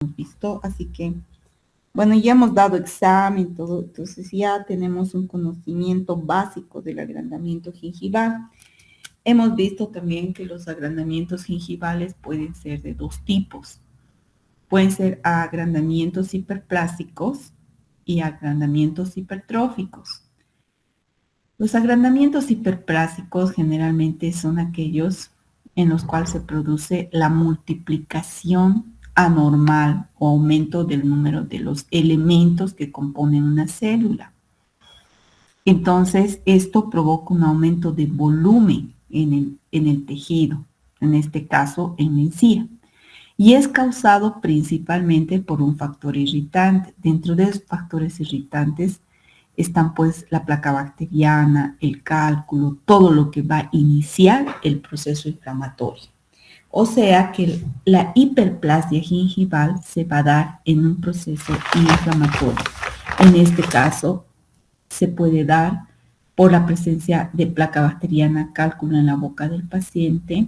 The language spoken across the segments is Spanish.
visto, así que, bueno, ya hemos dado examen, todo, entonces ya tenemos un conocimiento básico del agrandamiento gingival. Hemos visto también que los agrandamientos gingivales pueden ser de dos tipos. Pueden ser agrandamientos hiperplásticos y agrandamientos hipertróficos. Los agrandamientos hiperplásticos generalmente son aquellos en los cuales se produce la multiplicación anormal o aumento del número de los elementos que componen una célula. Entonces, esto provoca un aumento de volumen en el tejido, en este caso en la encía, y es causado principalmente por un factor irritante. Dentro de esos factores irritantes están pues la placa bacteriana, el cálculo, todo lo que va a iniciar el proceso inflamatorio. O sea que la hiperplasia gingival se va a dar en un proceso inflamatorio. En este caso, se puede dar por la presencia de placa bacteriana, cálculo en la boca del paciente,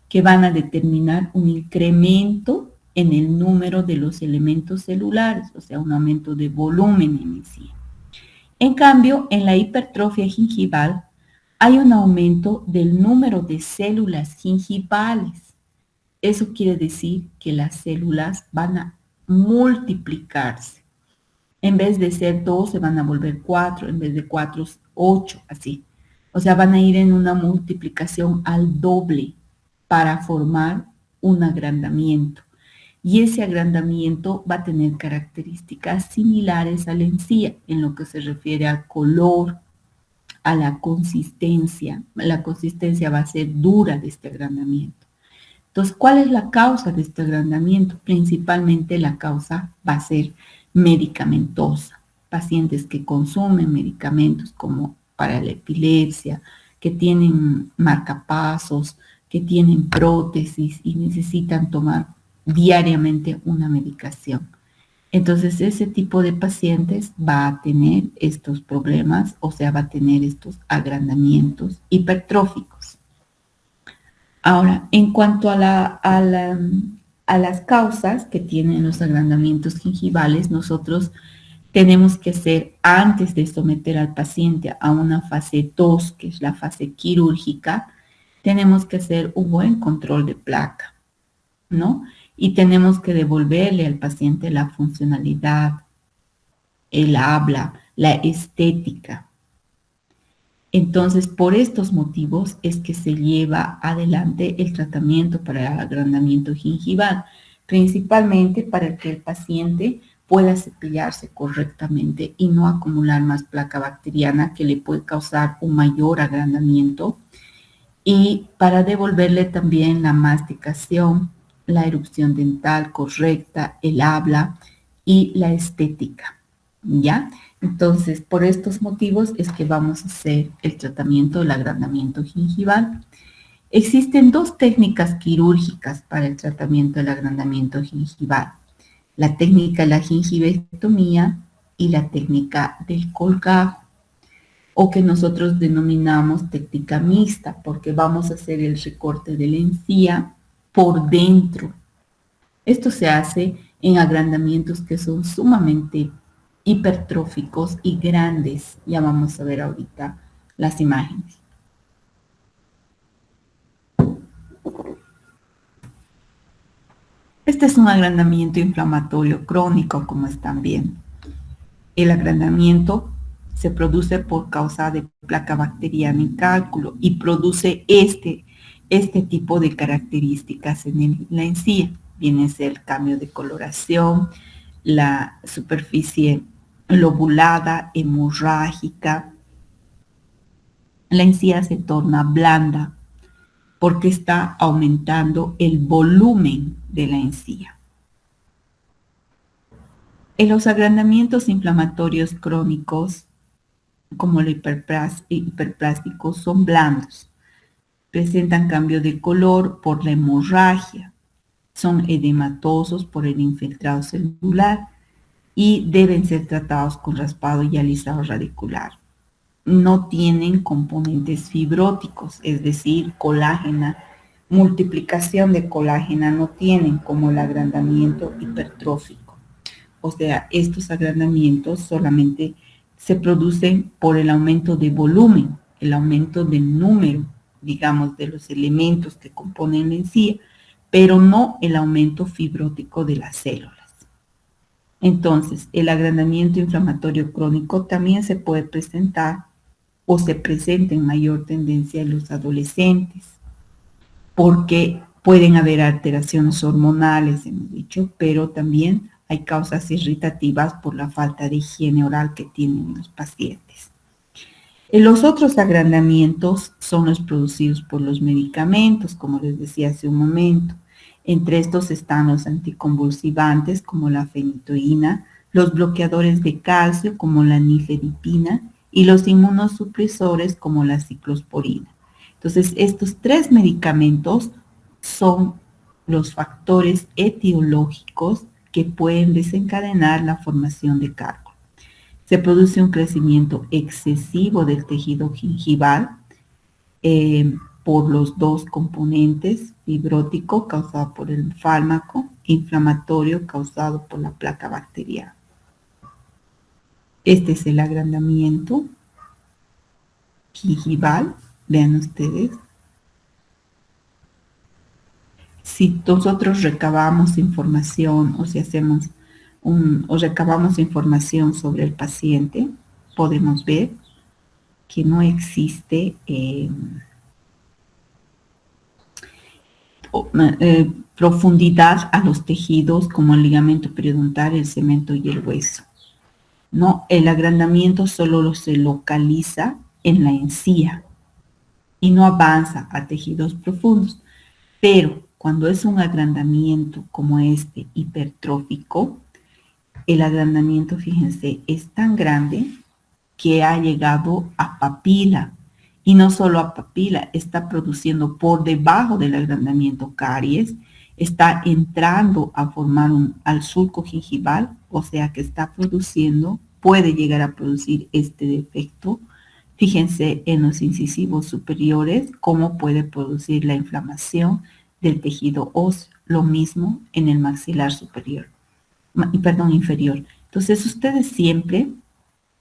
que van a determinar un incremento en el número de los elementos celulares, o sea, un aumento de volumen en sí. En cambio, en la hipertrofia gingival hay un aumento del número de células gingivales. Eso quiere decir que las células van a multiplicarse. En vez de ser 2, se van a volver 4, en vez de 4, 8, así. O sea, van a ir en una multiplicación al doble para formar un agrandamiento. Y ese agrandamiento va a tener características similares a la encía en lo que se refiere al color, a la consistencia. La consistencia va a ser dura de este agrandamiento. Entonces, ¿cuál es la causa de este agrandamiento? Principalmente la causa va a ser medicamentosa. Pacientes que consumen medicamentos como para la epilepsia, que tienen marcapasos, que tienen prótesis y necesitan tomar diariamente una medicación. Entonces, ese tipo de pacientes va a tener estos problemas, o sea, va a tener estos agrandamientos hipertróficos. Ahora, en cuanto a las causas que tienen los agrandamientos gingivales, nosotros tenemos que hacer, antes de someter al paciente a una fase 2, que es la fase quirúrgica, tenemos que hacer un buen control de placa, ¿no? Y tenemos que devolverle al paciente la funcionalidad, el habla, la estética. Entonces, por estos motivos es que se lleva adelante el tratamiento para el agrandamiento gingival, principalmente para que el paciente pueda cepillarse correctamente y no acumular más placa bacteriana que le puede causar un mayor agrandamiento, y para devolverle también la masticación, la erupción dental correcta, el habla y la estética, ¿ya? Entonces, por estos motivos es que vamos a hacer el tratamiento del agrandamiento gingival. Existen dos técnicas quirúrgicas para el tratamiento del agrandamiento gingival: la técnica de la gingivectomía y la técnica del colgajo, o que nosotros denominamos técnica mixta, porque vamos a hacer el recorte de la encía por dentro. Esto se hace en agrandamientos que son sumamente hipertróficos y grandes. Ya vamos a ver ahorita las imágenes. Este es un agrandamiento inflamatorio crónico, como están viendo. El agrandamiento se produce por causa de placa bacteriana en cálculo y produce este tipo de características en la encía. Viene a ser el cambio de coloración, la superficie lobulada, hemorrágica. La encía se torna blanda porque está aumentando el volumen de la encía. En los agrandamientos inflamatorios crónicos, como los hiperplásticos, son blandos. Presentan cambio de color por la hemorragia. Son edematosos por el infiltrado celular y deben ser tratados con raspado y alisado radicular. No tienen componentes fibróticos, es decir, colágena multiplicación de colágena no tienen, como el agrandamiento hipertrófico. O sea, estos agrandamientos solamente se producen por el aumento de volumen, el aumento del número, digamos, de los elementos que componen la encía, pero no el aumento fibrótico de las células. Entonces, el agrandamiento inflamatorio crónico también se puede presentar o se presenta en mayor tendencia en los adolescentes, porque pueden haber alteraciones hormonales, hemos dicho, pero también hay causas irritativas por la falta de higiene oral que tienen los pacientes. Los otros agrandamientos son los producidos por los medicamentos, como les decía hace un momento. Entre estos están los anticonvulsivantes, como la fenitoína, los bloqueadores de calcio, como la nifedipina, y los inmunosupresores, como la ciclosporina. Entonces, estos tres medicamentos son los factores etiológicos que pueden desencadenar la formación de cálculo. Se produce un crecimiento excesivo del tejido gingival por los dos componentes, fibrótico causado por el fármaco, inflamatorio causado por la placa bacteriana. Este es el agrandamiento gingival, vean ustedes. Si nosotros recabamos información o si hacemos o recabamos información sobre el paciente, podemos ver que no existe profundidad a los tejidos como el ligamento periodontal, el cemento y el hueso. No, el agrandamiento solo se localiza en la encía y no avanza a tejidos profundos. Pero cuando es un agrandamiento como este hipertrófico, el agrandamiento, fíjense, es tan grande que ha llegado a papila. Y no solo a papila, está produciendo por debajo del agrandamiento caries, está entrando a formar al surco gingival, o sea que está produciendo, puede llegar a producir este defecto. Fíjense en los incisivos superiores cómo puede producir la inflamación del tejido óseo, lo mismo en el maxilar superior, inferior. Entonces ustedes siempre,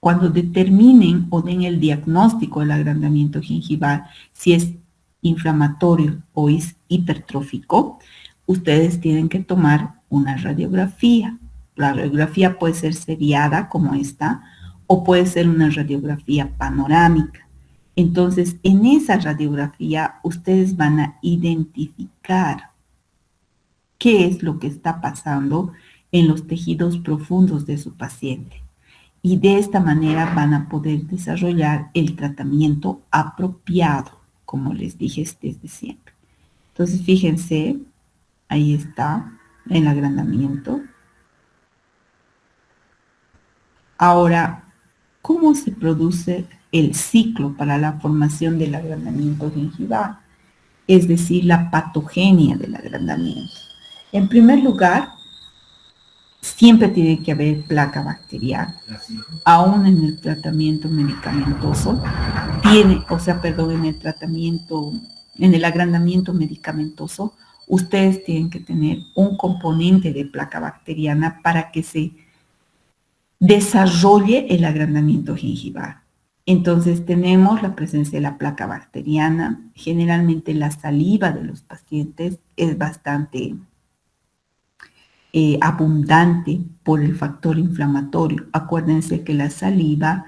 cuando determinen o den el diagnóstico del agrandamiento gingival, si es inflamatorio o es hipertrófico, ustedes tienen que tomar una radiografía. La radiografía puede ser seriada como esta o puede ser una radiografía panorámica. Entonces, en esa radiografía ustedes van a identificar qué es lo que está pasando en los tejidos profundos de su paciente. Y de esta manera van a poder desarrollar el tratamiento apropiado, como les dije desde siempre. Entonces, fíjense, ahí está el agrandamiento. Ahora, ¿cómo se produce el ciclo para la formación del agrandamiento gingival? Es decir, la patogenia del agrandamiento. En primer lugar, siempre tiene que haber placa bacteriana. Aún en el tratamiento medicamentoso, en el agrandamiento medicamentoso, ustedes tienen que tener un componente de placa bacteriana para que se desarrolle el agrandamiento gingival. Entonces tenemos la presencia de la placa bacteriana. Generalmente la saliva de los pacientes es bastante abundante por el factor inflamatorio. Acuérdense que la saliva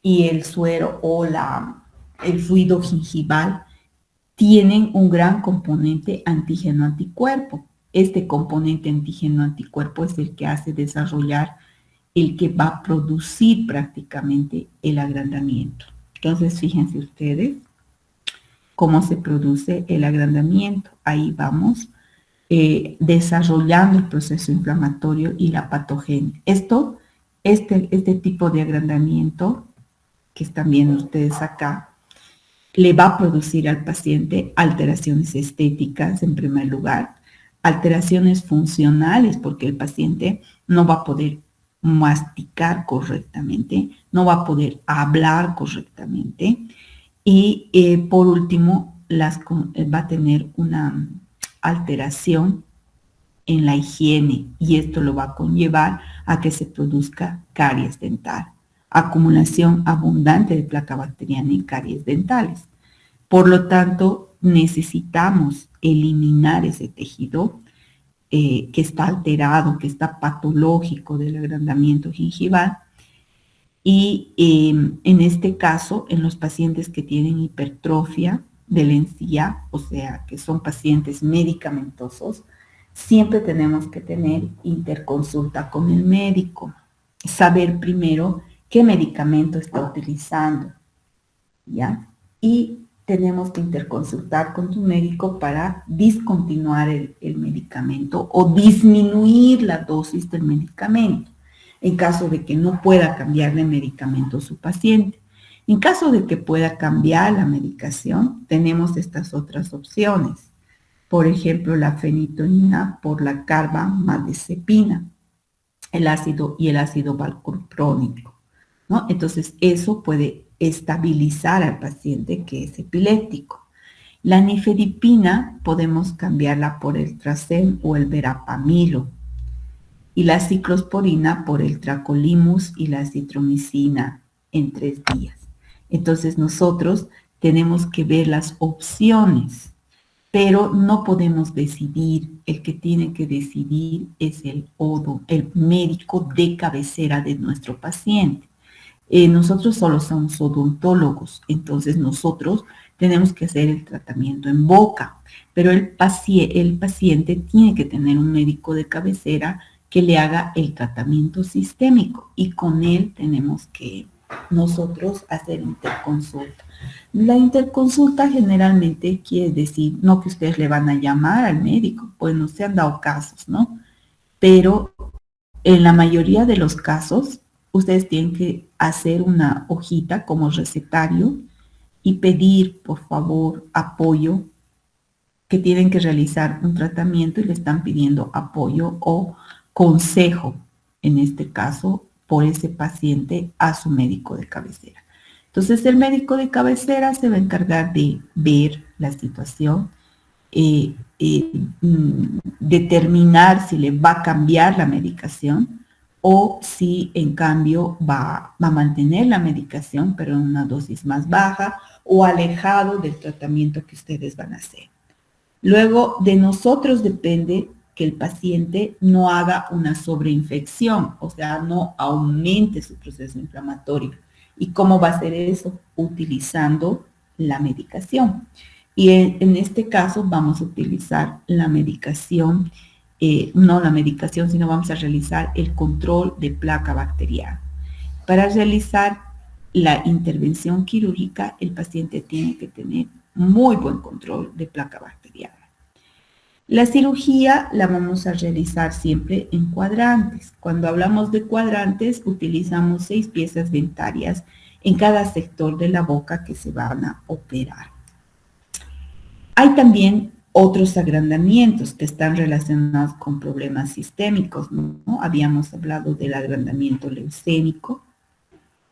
y el suero o el fluido gingival tienen un gran componente antígeno-anticuerpo. Este componente antígeno-anticuerpo es el que hace desarrollar, el que va a producir prácticamente el agrandamiento. Entonces, fíjense ustedes cómo se produce el agrandamiento. Ahí vamos desarrollando el proceso inflamatorio y la patogenia. Este tipo de agrandamiento que están viendo ustedes acá, le va a producir al paciente alteraciones estéticas en primer lugar, alteraciones funcionales porque el paciente no va a poder masticar correctamente, no va a poder hablar correctamente y por último va a tener una alteración en la higiene y esto lo va a conllevar a que se produzca caries dental, acumulación abundante de placa bacteriana y caries dentales. Por lo tanto, necesitamos eliminar ese tejido que está alterado, que está patológico del agrandamiento gingival. Y en este caso, en los pacientes que tienen hipertrofia de la encía, o sea, que son pacientes medicamentosos, siempre tenemos que tener interconsulta con el médico, saber primero qué medicamento está utilizando, ¿ya? Y tenemos que interconsultar con tu médico para discontinuar el medicamento o disminuir la dosis del medicamento, en caso de que no pueda cambiar de medicamento su paciente. En caso de que pueda cambiar la medicación, tenemos estas otras opciones. Por ejemplo, la fenitoína por la carbamazepina, el ácido valproico, ¿no? Entonces, eso puede estabilizar al paciente que es epiléptico. La nifedipina podemos cambiarla por el Tracem o el verapamilo, y la ciclosporina por el Tracolimus y la citromicina en 3 días. Entonces, nosotros tenemos que ver las opciones, pero no podemos decidir. El que tiene que decidir es el ODO, el médico de cabecera de nuestro paciente. Nosotros solo somos odontólogos, entonces nosotros tenemos que hacer el tratamiento en boca, pero el paciente tiene que tener un médico de cabecera que le haga el tratamiento sistémico y con él tenemos que nosotros hacer interconsulta. La interconsulta generalmente quiere decir, no que ustedes le van a llamar al médico, pues no se han dado casos, ¿no? Pero en la mayoría de los casos, ustedes tienen que hacer una hojita como recetario y pedir, por favor, apoyo, que tienen que realizar un tratamiento y le están pidiendo apoyo o consejo, en este caso, por ese paciente a su médico de cabecera. Entonces, el médico de cabecera se va a encargar de ver la situación, determinar si le va a cambiar la medicación o si en cambio va a mantener la medicación pero en una dosis más baja o alejado del tratamiento que ustedes van a hacer. Luego de nosotros depende que el paciente no haga una sobreinfección, o sea, no aumente su proceso inflamatorio. ¿Y cómo va a ser eso? Utilizando la medicación. Y en este caso vamos a utilizar la medicación, no la medicación, sino vamos a realizar el control de placa bacteriana. Para realizar la intervención quirúrgica, el paciente tiene que tener muy buen control de placa bacteriana. La cirugía la vamos a realizar siempre en cuadrantes. Cuando hablamos de cuadrantes, utilizamos 6 piezas dentarias en cada sector de la boca que se van a operar. Hay también otros agrandamientos que están relacionados con problemas sistémicos, ¿no? Habíamos hablado del agrandamiento leucémico,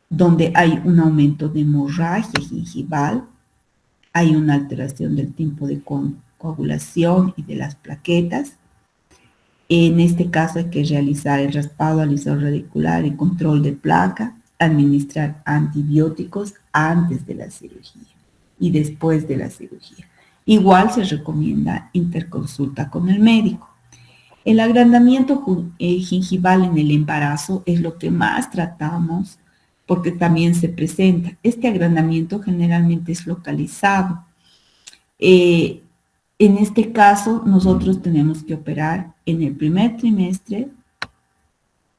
donde hay un aumento de hemorragia gingival, hay una alteración del tiempo de coagulación y de las plaquetas. En este caso hay que realizar el raspado alisador radicular y control de placa, administrar antibióticos antes de la cirugía y después de la cirugía. Igual se recomienda interconsulta con el médico. El agrandamiento gingival en el embarazo es lo que más tratamos porque también se presenta. Este agrandamiento generalmente es localizado. En este caso, nosotros tenemos que operar en el primer trimestre,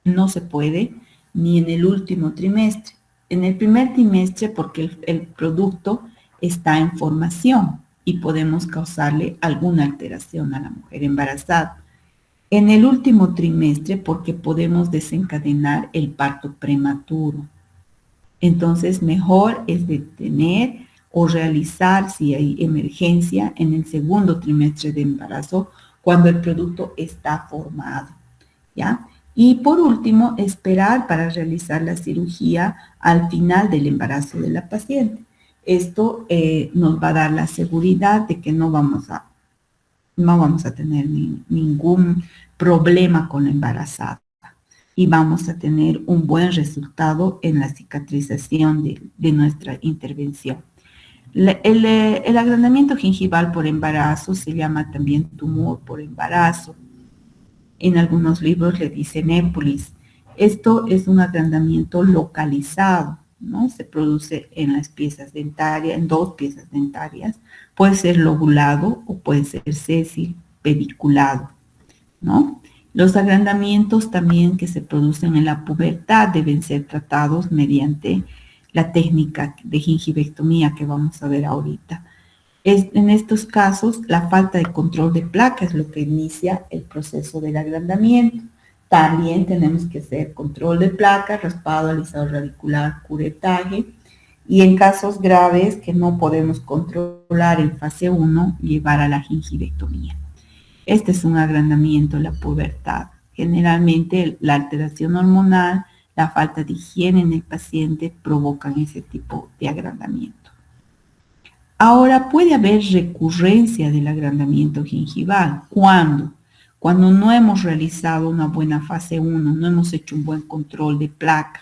no se puede, ni en el último trimestre. En el primer trimestre porque el producto está en formación y podemos causarle alguna alteración a la mujer embarazada. En el último trimestre porque podemos desencadenar el parto prematuro. Entonces, mejor es detener o realizar, si hay emergencia, en el segundo trimestre de embarazo, cuando el producto está formado, ¿ya? Y por último, esperar para realizar la cirugía al final del embarazo de la paciente. Esto nos va a dar la seguridad de que no vamos a tener ningún problema con la embarazada y vamos a tener un buen resultado en la cicatrización de nuestra intervención. El agrandamiento gingival por embarazo se llama también tumor por embarazo. En algunos libros le dicen épulis. Esto es un agrandamiento localizado, ¿no? Se produce en las piezas dentarias, en 2 piezas dentarias. Puede ser lobulado o puede ser sésil, pediculado, ¿no? Los agrandamientos también que se producen en la pubertad deben ser tratados mediante la técnica de gingivectomía que vamos a ver ahorita. En estos casos, la falta de control de placa es lo que inicia el proceso del agrandamiento. También tenemos que hacer control de placa, raspado, alisado radicular, curetaje. Y en casos graves que no podemos controlar en fase 1, llevar a la gingivectomía. Este es un agrandamiento en la pubertad. Generalmente la alteración hormonal, la falta de higiene en el paciente provocan ese tipo de agrandamiento. Ahora puede haber recurrencia del agrandamiento gingival. ¿Cuándo? Cuando no hemos realizado una buena fase 1, no hemos hecho un buen control de placa,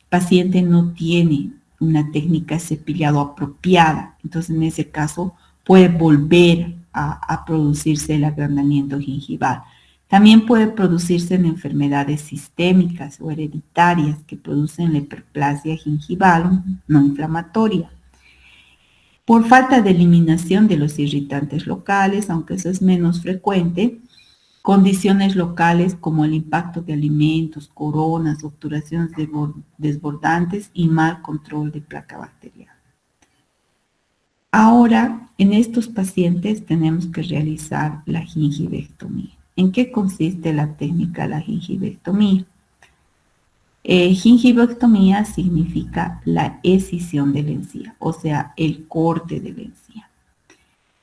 el paciente no tiene una técnica de cepillado apropiada, entonces en ese caso puede volver a producirse el agrandamiento gingival. También puede producirse en enfermedades sistémicas o hereditarias que producen la hiperplasia gingival no inflamatoria. Por falta de eliminación de los irritantes locales, aunque eso es menos frecuente, condiciones locales como el impacto de alimentos, coronas, obturaciones desbordantes y mal control de placa bacteriana. Ahora, en estos pacientes tenemos que realizar la gingivectomía. ¿En qué consiste la técnica de la gingivectomía? Gingivectomía significa la escisión de la encía, o sea, el corte de la encía.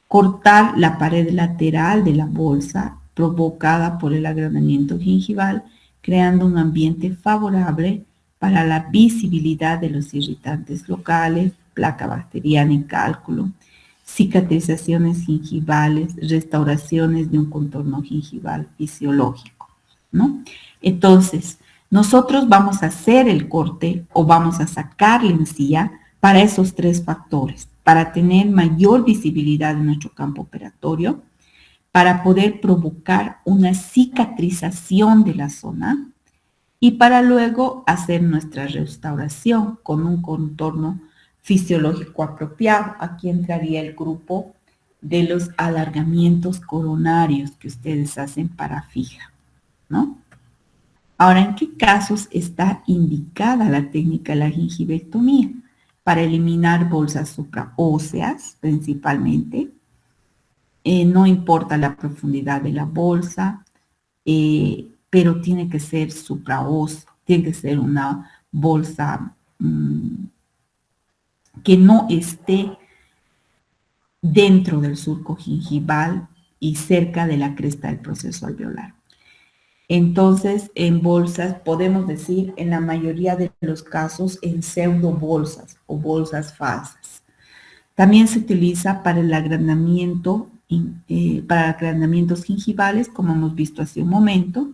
Cortar la pared lateral de la bolsa provocada por el agrandamiento gingival, creando un ambiente favorable para la visibilidad de los irritantes locales, placa bacteriana y cálculo, cicatrizaciones gingivales, restauraciones de un contorno gingival fisiológico, ¿no? Entonces, nosotros vamos a hacer el corte o vamos a sacar la encía para esos 3 factores, para tener mayor visibilidad en nuestro campo operatorio, para poder provocar una cicatrización de la zona y para luego hacer nuestra restauración con un contorno fisiológico apropiado. Aquí entraría el grupo de los alargamientos coronarios que ustedes hacen para fija, ¿no? Ahora, ¿en qué casos está indicada la técnica de la gingivectomía? Para eliminar bolsas supraóseas, principalmente. No importa la profundidad de la bolsa, pero tiene que ser supraósea, tiene que ser una bolsa que no esté dentro del surco gingival y cerca de la cresta del proceso alveolar. Entonces, en bolsas, podemos decir, en la mayoría de los casos, en pseudobolsas o bolsas falsas. También se utiliza para el agrandamiento, para agrandamientos gingivales, como hemos visto hace un momento,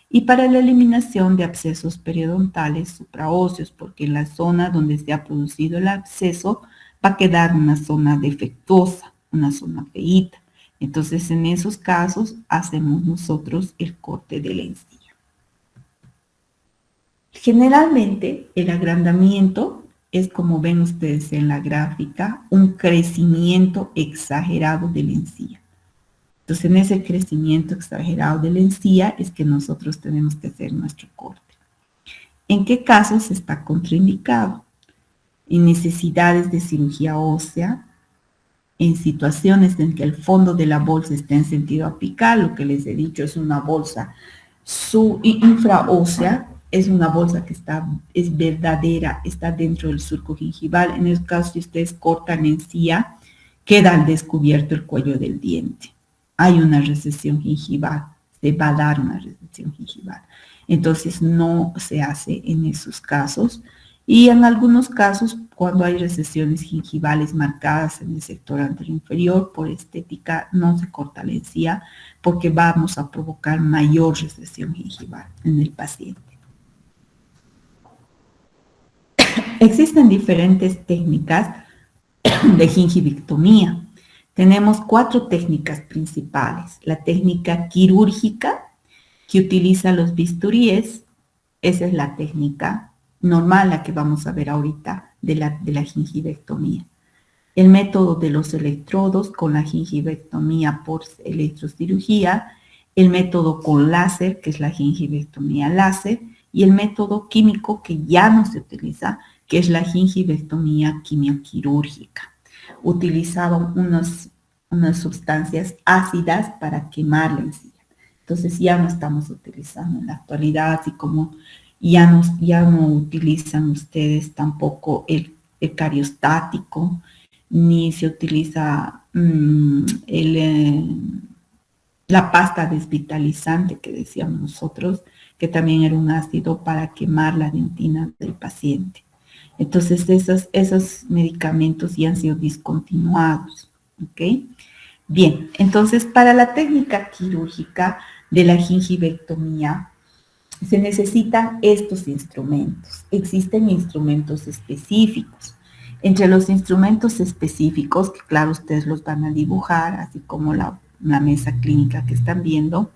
y para la eliminación de abscesos periodontales supraóseos, porque en la zona donde se ha producido el absceso va a quedar una zona defectuosa, una zona feíta. Entonces, en esos casos, hacemos nosotros el corte de la encía. Generalmente, el agrandamiento es, como ven ustedes en la gráfica, un crecimiento exagerado de la encía. Entonces, en ese crecimiento exagerado de la encía es que nosotros tenemos que hacer nuestro corte. ¿En qué casos está contraindicado? En necesidades de cirugía ósea, en situaciones en que el fondo de la bolsa está en sentido apical, lo que les he dicho es una bolsa infraósea, es una bolsa que es verdadera, está dentro del surco gingival. En el caso, si ustedes cortan encía, queda al descubierto el cuello del diente. Hay una recesión gingival, se va a dar una recesión gingival. Entonces, no se hace en esos casos. Y en algunos casos, cuando hay recesiones gingivales marcadas en el sector anterior inferior, por estética no se corta la encía porque vamos a provocar mayor recesión gingival en el paciente. Existen diferentes técnicas de gingivectomía. Tenemos 4 técnicas principales. La técnica quirúrgica, que utiliza los bisturíes, esa es la técnica normal, la que vamos a ver ahorita de la gingivectomía. El método de los electrodos con la gingivectomía por electrocirugía, el método con láser, que es la gingivectomía láser, y el método químico que ya no se utiliza, que es la gingivectomía quimioquirúrgica. Utilizaban unas sustancias ácidas para quemar la encía. Entonces ya no estamos utilizando en la actualidad, y como ya no utilizan ustedes tampoco el cariostático, ni se utiliza la pasta desvitalizante que decíamos nosotros, que también era un ácido para quemar la dentina del paciente. Entonces, esos medicamentos ya han sido discontinuados, ¿ok? Bien, entonces, para la técnica quirúrgica de la gingivectomía, se necesitan estos instrumentos. Existen instrumentos específicos. Entre los instrumentos específicos, que claro, ustedes los van a dibujar, así como la mesa clínica que están viendo,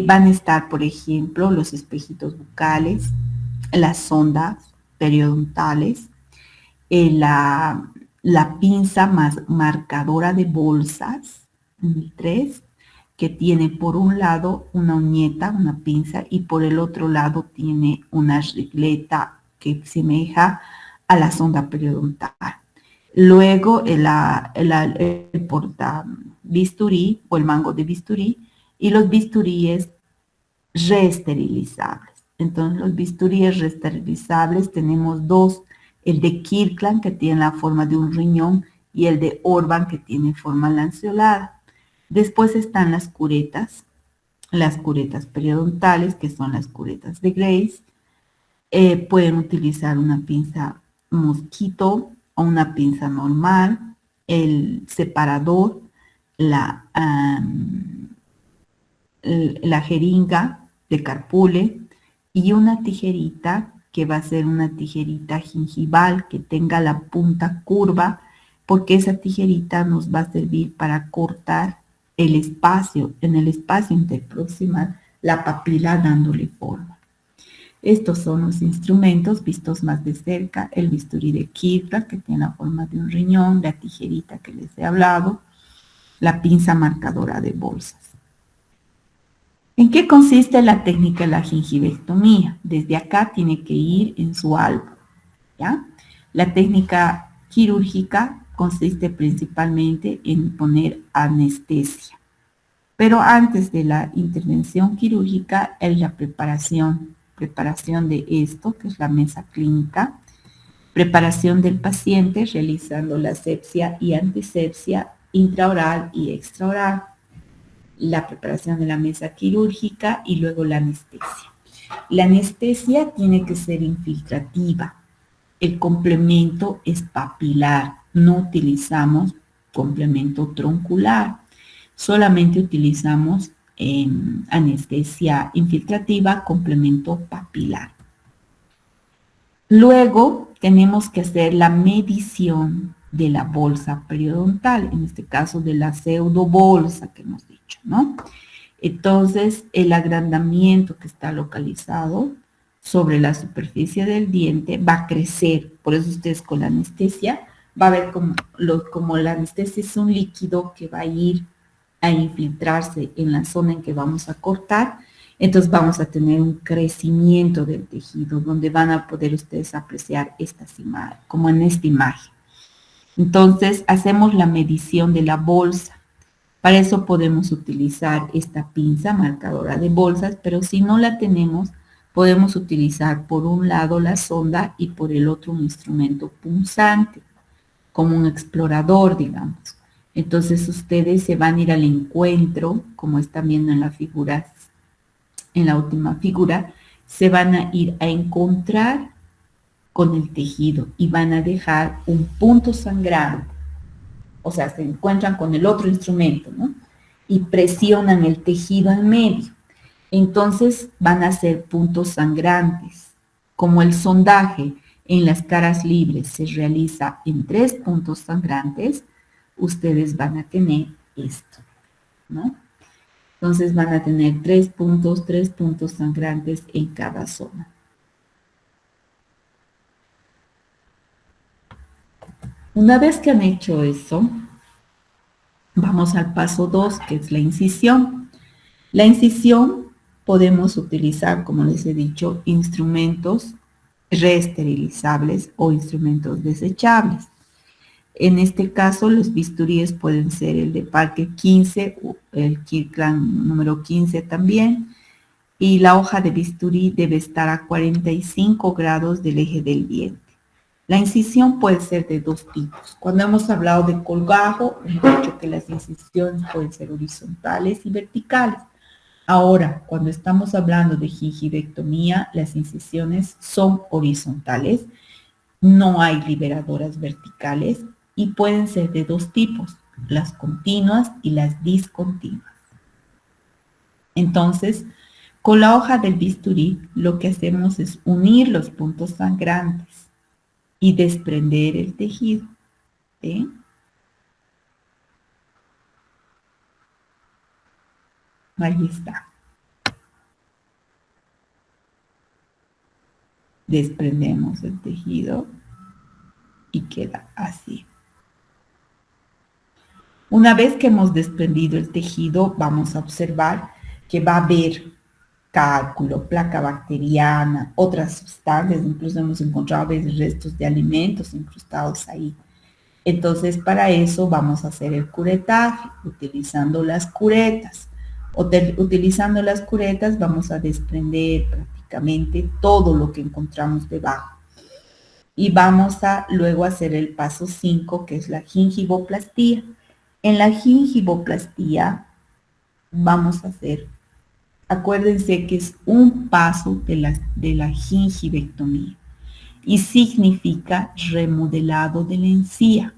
van a estar, por ejemplo, los espejitos bucales, las sondas periodontales, la pinza marcadora de bolsas, el 3, que tiene por un lado una uñeta, una pinza, y por el otro lado tiene una regleta que semeja a la sonda periodontal. Luego el porta bisturí o el mango de bisturí y los bisturíes reesterilizables. Entonces, los bisturíes reesterilizables tenemos 2, el de Kirkland, que tiene la forma de un riñón, y el de Orban, que tiene forma lanceolada. Después están las curetas periodontales, que son las curetas de Grace. Pueden utilizar una pinza mosquito o una pinza normal, el separador, la jeringa de Carpule y una tijerita que va a ser una tijerita gingival que tenga la punta curva, porque esa tijerita nos va a servir para cortar el espacio, en el espacio interproximal, la papila dándole forma. Estos son los instrumentos vistos más de cerca, el bisturí de Kirkland, que tiene la forma de un riñón, la tijerita que les he hablado, la pinza marcadora de bolsas. ¿En qué consiste la técnica de la gingivectomía? Desde acá tiene que ir en su algo, ¿ya? La técnica quirúrgica consiste principalmente en poner anestesia. Pero antes de la intervención quirúrgica es la preparación de esto, que es la mesa clínica, preparación del paciente realizando la asepsia y antisepsia intraoral y extraoral, la preparación de la mesa quirúrgica y luego la anestesia. La anestesia tiene que ser infiltrativa. El complemento es papilar. No utilizamos complemento troncular. Solamente utilizamos anestesia infiltrativa, complemento papilar. Luego tenemos que hacer la medición de la bolsa periodontal, en este caso de la pseudobolsa que hemos dicho, ¿no? Entonces, el agrandamiento que está localizado sobre la superficie del diente va a crecer. Por eso ustedes con la anestesia va a ver como la anestesia es un líquido que va a ir a infiltrarse en la zona en que vamos a cortar. Entonces vamos a tener un crecimiento del tejido donde van a poder ustedes apreciar estas imágenes, como en esta imagen. Entonces hacemos la medición de la bolsa. Para eso podemos utilizar esta pinza marcadora de bolsas, pero si no la tenemos, podemos utilizar por un lado la sonda y por el otro un instrumento punzante, como un explorador, digamos. Entonces ustedes se van a ir al encuentro, como están viendo en la figura, en la última figura, se van a ir a encontrar con el tejido y van a dejar un punto sangrante. O sea, se encuentran con el otro instrumento, ¿no? Y presionan el tejido en medio. Entonces van a ser puntos sangrantes. Como el sondaje en las caras libres se realiza en 3 puntos sangrantes, ustedes van a tener esto, ¿no? Entonces van a tener 3 puntos sangrantes en cada zona. Una vez que han hecho eso, vamos al paso 2, que es la incisión. La incisión podemos utilizar, como les he dicho, instrumentos reesterilizables o instrumentos desechables. En este caso, los bisturíes pueden ser el de Parker 15, el Kirkland número 15 también, y la hoja de bisturí debe estar a 45 grados del eje del diente. La incisión puede ser de 2 tipos. Cuando hemos hablado de colgajo, hemos dicho que las incisiones pueden ser horizontales y verticales. Ahora, cuando estamos hablando de gingivectomía, las incisiones son horizontales, no hay liberadoras verticales y pueden ser de 2 tipos, las continuas y las discontinuas. Entonces, con la hoja del bisturí, lo que hacemos es unir los puntos sangrantes y desprender el tejido. ¿Sí? Ahí está. Desprendemos el tejido y queda así. Una vez que hemos desprendido el tejido, vamos a observar que va a haber cálculo, placa bacteriana, otras sustancias, incluso hemos encontrado a veces restos de alimentos incrustados ahí. Entonces, para eso vamos a hacer el curetaje, utilizando las curetas. Utilizando las curetas vamos a desprender prácticamente todo lo que encontramos debajo. Y vamos a luego hacer el paso 5, que es la gingivoplastía. En la gingivoplastía vamos a hacer, acuérdense que es un paso de la gingivectomía y significa remodelado de la encía.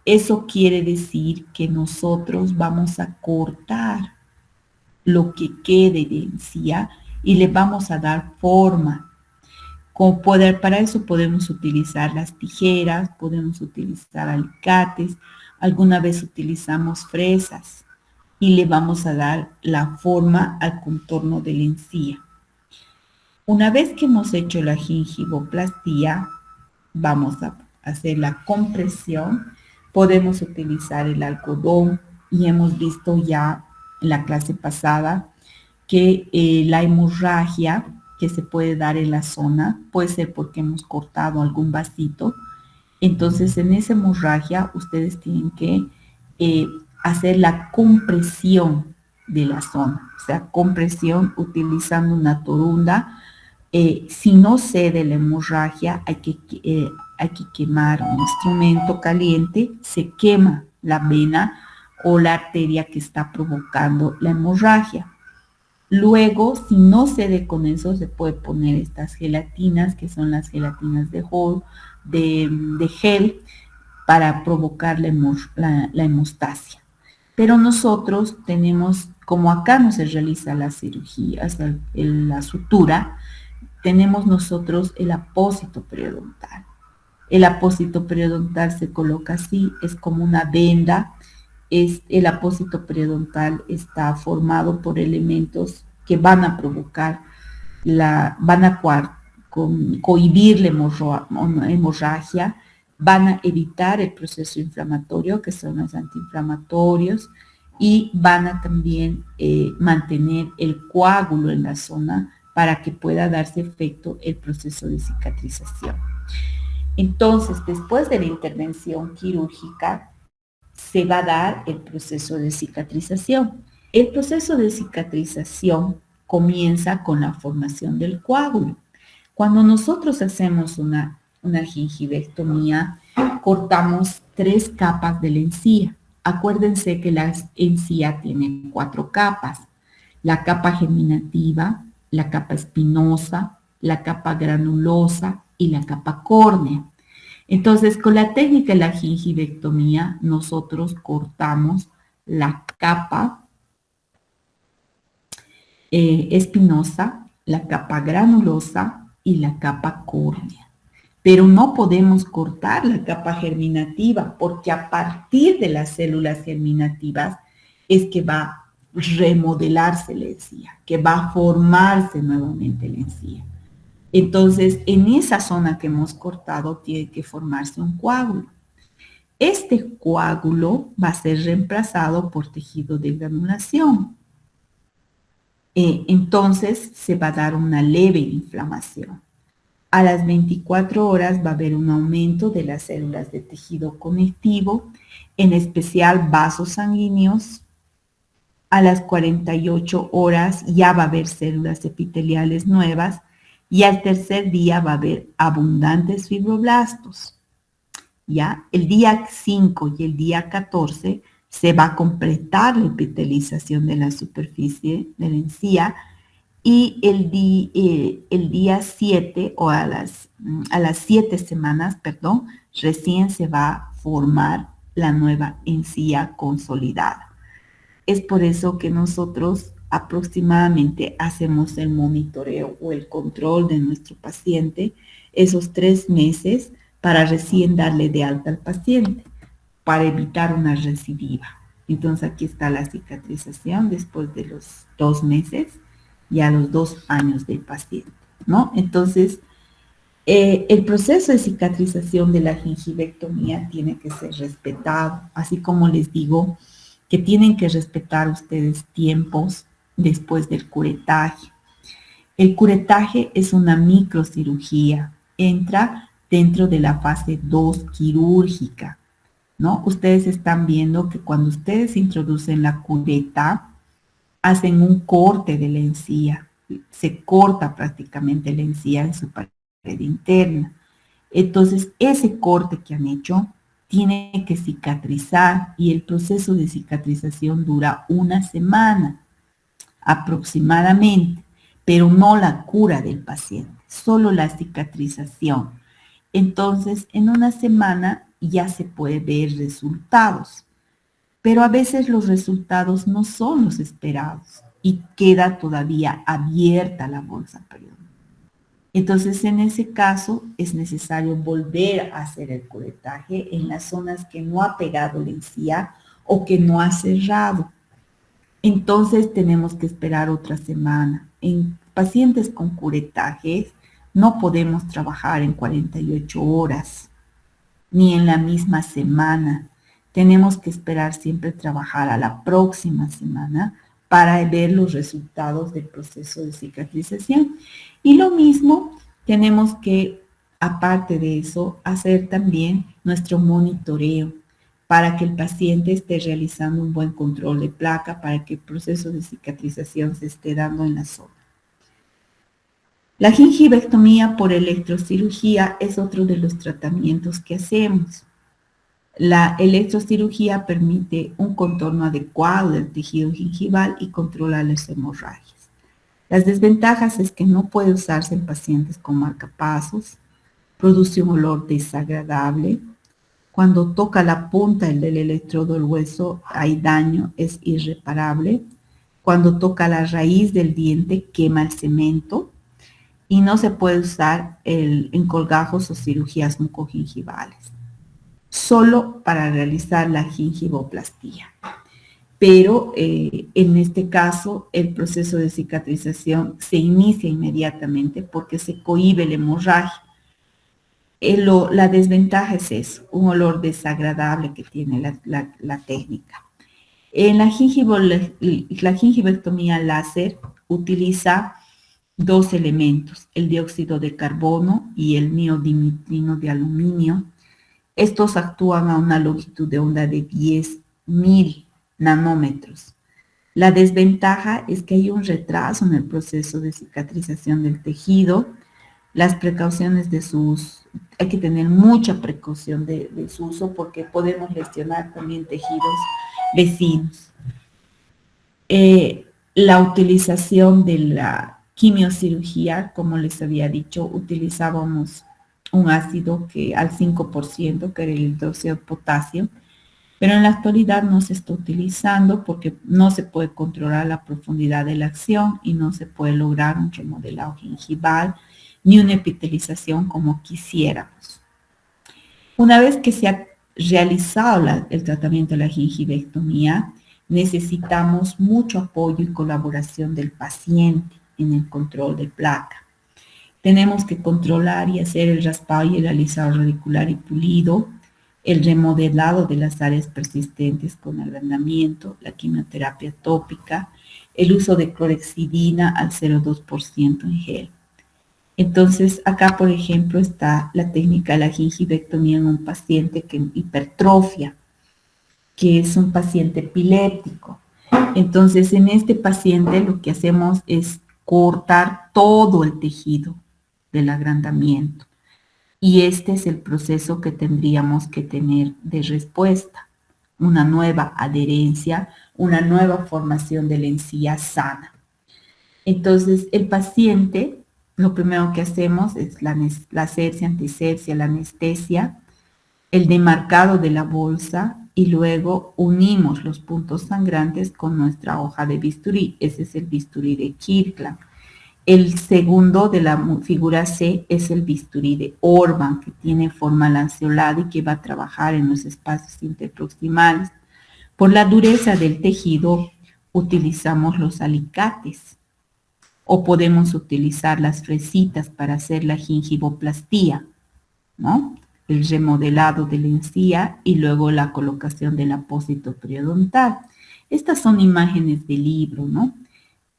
Eso quiere decir que nosotros vamos a cortar lo que quede de encía y le vamos a dar forma. Para eso podemos utilizar las tijeras, podemos utilizar alicates, alguna vez utilizamos fresas y le vamos a dar la forma al contorno de la encía. Una vez que hemos hecho la gingivoplastía, vamos a hacer la compresión. Podemos utilizar el algodón y hemos visto ya en la clase pasada que la hemorragia que se puede dar en la zona puede ser porque hemos cortado algún vasito. Entonces, en esa hemorragia ustedes tienen que hacer la compresión de la zona, o sea, compresión utilizando una torunda. Si no cede la hemorragia, hay que quemar un instrumento caliente, se quema la vena o la arteria que está provocando la hemorragia. Luego, si no cede con eso, se puede poner estas gelatinas, que son las gelatinas de gel, para provocar la hemostasia. Pero nosotros tenemos, como acá no se realiza la cirugía, la sutura, tenemos nosotros el apósito periodontal. El apósito periodontal se coloca así, es como una venda. El apósito periodontal está formado por elementos que van a provocar, cohibir la hemorragia, van a evitar el proceso inflamatorio, que son los antiinflamatorios, y van a también mantener el coágulo en la zona para que pueda darse efecto el proceso de cicatrización. Entonces, después de la intervención quirúrgica, se va a dar el proceso de cicatrización. El proceso de cicatrización comienza con la formación del coágulo. Cuando nosotros hacemos una gingivectomía, cortamos 3 capas de la encía. Acuérdense que la encía tiene 4 capas. La capa germinativa, la capa espinosa, la capa granulosa y la capa córnea. Entonces, con la técnica de la gingivectomía, nosotros cortamos la capa espinosa, la capa granulosa y la capa córnea. Pero no podemos cortar la capa germinativa porque a partir de las células germinativas es que va a remodelarse la encía, que va a formarse nuevamente la encía. Entonces, en esa zona que hemos cortado tiene que formarse un coágulo. Este coágulo va a ser reemplazado por tejido de granulación. Entonces, se va a dar una leve inflamación. A las 24 horas va a haber un aumento de las células de tejido conectivo, en especial vasos sanguíneos. A las 48 horas ya va a haber células epiteliales nuevas y al tercer día va a haber abundantes fibroblastos. ¿Ya? El día 5 y el día 14 se va a completar la epitelización de la superficie de la encía y el día 7 o a las 7 semanas, perdón, recién se va a formar la nueva encía consolidada. Es por eso que nosotros aproximadamente hacemos el monitoreo o el control de nuestro paciente esos 3 meses para recién darle de alta al paciente, para evitar una recidiva. Entonces aquí está la cicatrización después de los 2 meses y a los 2 años del paciente, ¿no? Entonces, el proceso de cicatrización de la gingivectomía tiene que ser respetado, así como les digo que tienen que respetar ustedes tiempos después del curetaje. El curetaje es una microcirugía, entra dentro de la fase 2 quirúrgica, ¿no? Ustedes están viendo que cuando ustedes introducen la cureta, hacen un corte de la encía, se corta prácticamente la encía en su pared interna. Entonces, ese corte que han hecho tiene que cicatrizar y el proceso de cicatrización dura una semana aproximadamente, pero no la cura del paciente, solo la cicatrización. Entonces, en una semana ya se puede ver resultados, pero a veces los resultados no son los esperados y queda todavía abierta la bolsa periodontal. Entonces, en ese caso, es necesario volver a hacer el curetaje en las zonas que no ha pegado la encía o que no ha cerrado. Entonces, tenemos que esperar otra semana. En pacientes con curetajes, no podemos trabajar en 48 horas, ni en la misma semana. Tenemos que esperar siempre trabajar a la próxima semana para ver los resultados del proceso de cicatrización. Y lo mismo, tenemos que, aparte de eso, hacer también nuestro monitoreo para que el paciente esté realizando un buen control de placa, para que el proceso de cicatrización se esté dando en la zona. La gingivectomía por electrocirugía es otro de los tratamientos que hacemos. La electrocirugía permite un contorno adecuado del tejido gingival y controla las hemorragias. Las desventajas es que no puede usarse en pacientes con marcapasos, produce un olor desagradable. Cuando toca la punta del electrodo del hueso hay daño, es irreparable. Cuando toca la raíz del diente quema el cemento y no se puede usar en colgajos o cirugías mucogingivales, solo para realizar la gingivoplastía. Pero en este caso el proceso de cicatrización se inicia inmediatamente porque se cohíbe la hemorragia. La desventaja es eso, un olor desagradable que tiene la técnica. En la gingivectomía láser utiliza 2 elementos, el dióxido de carbono y el neodimitrino de aluminio. Estos actúan a una longitud de onda de 10.000 nanómetros. La desventaja es que hay un retraso en el proceso de cicatrización del tejido. Las precauciones de su uso, hay que tener mucha precaución de su uso porque podemos lesionar también tejidos vecinos. La utilización de la quimiocirugía, como les había dicho, utilizábamos un ácido que al 5%, que era el hidróxido de potasio, pero en la actualidad no se está utilizando porque no se puede controlar la profundidad de la acción y no se puede lograr un remodelado gingival ni una epitelización como quisiéramos. Una vez que se ha realizado el tratamiento de la gingivectomía, necesitamos mucho apoyo y colaboración del paciente en el control de placa. Tenemos que controlar y hacer el raspado y el alisado radicular y pulido, el remodelado de las áreas persistentes con agrandamiento, la quimioterapia tópica, el uso de clorexidina al 0,2% en gel. Entonces, acá, por ejemplo, está la técnica de la gingivectomía en un paciente que hipertrofia, que es un paciente epiléptico. Entonces, en este paciente lo que hacemos es cortar todo el tejido del agrandamiento. Y este es el proceso que tendríamos que tener de respuesta. Una nueva adherencia, una nueva formación de la encía sana. Entonces, el paciente, lo primero que hacemos es la asepsia, antisepsia, la anestesia, el demarcado de la bolsa y luego unimos los puntos sangrantes con nuestra hoja de bisturí. Ese es el bisturí de Kirkland. El segundo de la figura C es el bisturí de Orban, que tiene forma lanceolada y que va a trabajar en los espacios interproximales. Por la dureza del tejido, utilizamos los alicates o podemos utilizar las fresitas para hacer la gingivoplastía, ¿no? El remodelado de la encía y luego la colocación del apósito periodontal. Estas son imágenes del libro, ¿no?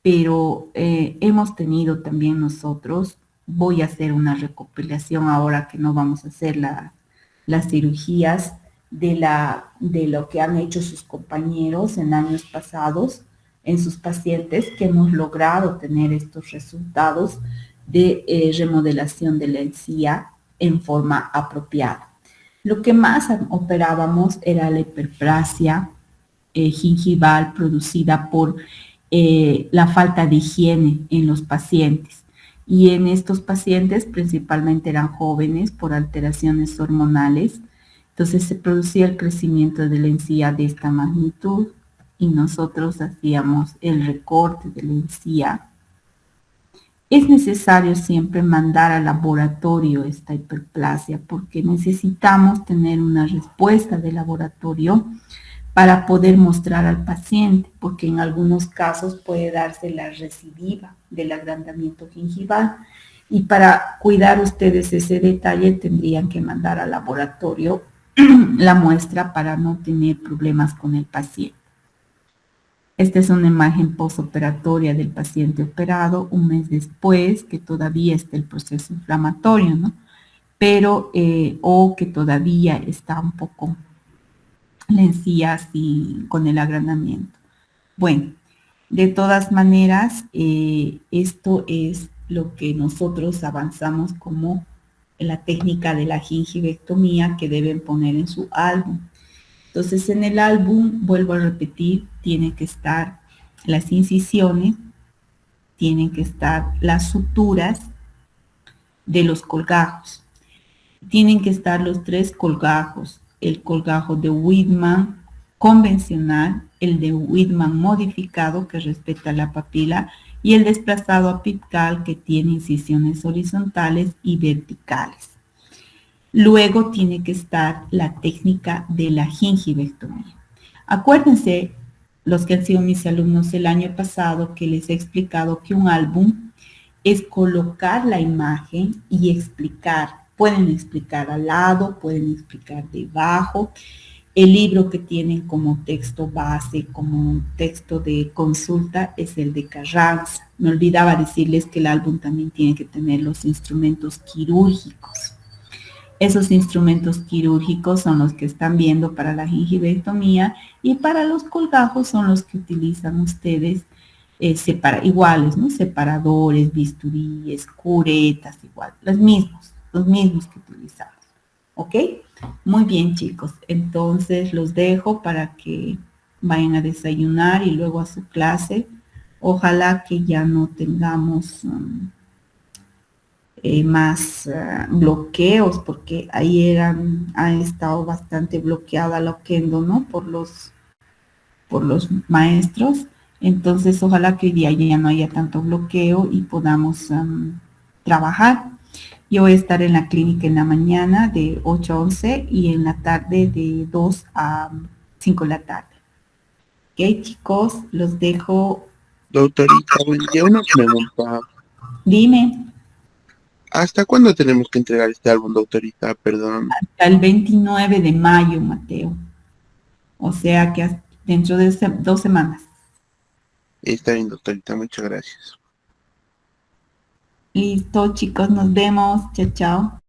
Pero hemos tenido también nosotros, voy a hacer una recopilación ahora que no vamos a hacer las cirugías de lo que han hecho sus compañeros en años pasados en sus pacientes, que hemos logrado tener estos resultados de remodelación de la encía en forma apropiada. Lo que más operábamos era la hiperplasia gingival producida por la falta de higiene en los pacientes. Y en estos pacientes principalmente eran jóvenes por alteraciones hormonales. Entonces se producía el crecimiento de la encía de esta magnitud y nosotros hacíamos el recorte de la encía. Es necesario siempre mandar al laboratorio esta hiperplasia porque necesitamos tener una respuesta del laboratorio para poder mostrar al paciente, porque en algunos casos puede darse la recidiva del agrandamiento gingival y para cuidar ustedes ese detalle tendrían que mandar al laboratorio la muestra para no tener problemas con el paciente. Esta es una imagen postoperatoria del paciente operado un mes después, que todavía está el proceso inflamatorio, ¿no? Pero, o que todavía está un poco la encía así con el agrandamiento. Bueno, de todas maneras, esto es lo que nosotros avanzamos como la técnica de la gingivectomía que deben poner en su álbum. Entonces, en el álbum, vuelvo a repetir, tienen que estar las incisiones, tienen que estar las suturas de los colgajos, tienen que estar los 3 colgajos, el colgajo de Whitman convencional, el de Whitman modificado que respeta la papila y el desplazado apical que tiene incisiones horizontales y verticales. Luego tiene que estar la técnica de la gingivectomía. Acuérdense, los que han sido mis alumnos el año pasado, que les he explicado que un álbum es colocar la imagen y explicar. Pueden explicar al lado, pueden explicar debajo. El libro que tienen como texto base, como texto de consulta, es el de Carranza. Me olvidaba decirles que el álbum también tiene que tener los instrumentos quirúrgicos. Esos instrumentos quirúrgicos son los que están viendo para la gingivectomía y para los colgajos son los que utilizan ustedes iguales, ¿no? Separadores, bisturíes, curetas, igual, los mismos que utilizamos. ¿Ok? Muy bien, chicos. Entonces los dejo para que vayan a desayunar y luego a su clase. Ojalá que ya no tengamos más bloqueos, porque ahí ha estado bastante bloqueada la Okendo, ¿no? Por los maestros. Entonces, ojalá que hoy día ya no haya tanto bloqueo y podamos trabajar. Yo voy a estar en la clínica en la mañana de 8 a 11 y en la tarde de 2 a 5 de la tarde. Ok, chicos, los dejo. Doctorita, buen día. Una pregunta. Dime, ¿Hasta cuándo tenemos que entregar este álbum, doctorita? Perdón. el 29 de mayo, Mateo. O sea que dentro de 2 semanas. Está bien, doctorita. Muchas gracias. Listo, chicos, nos vemos. Chao, chao.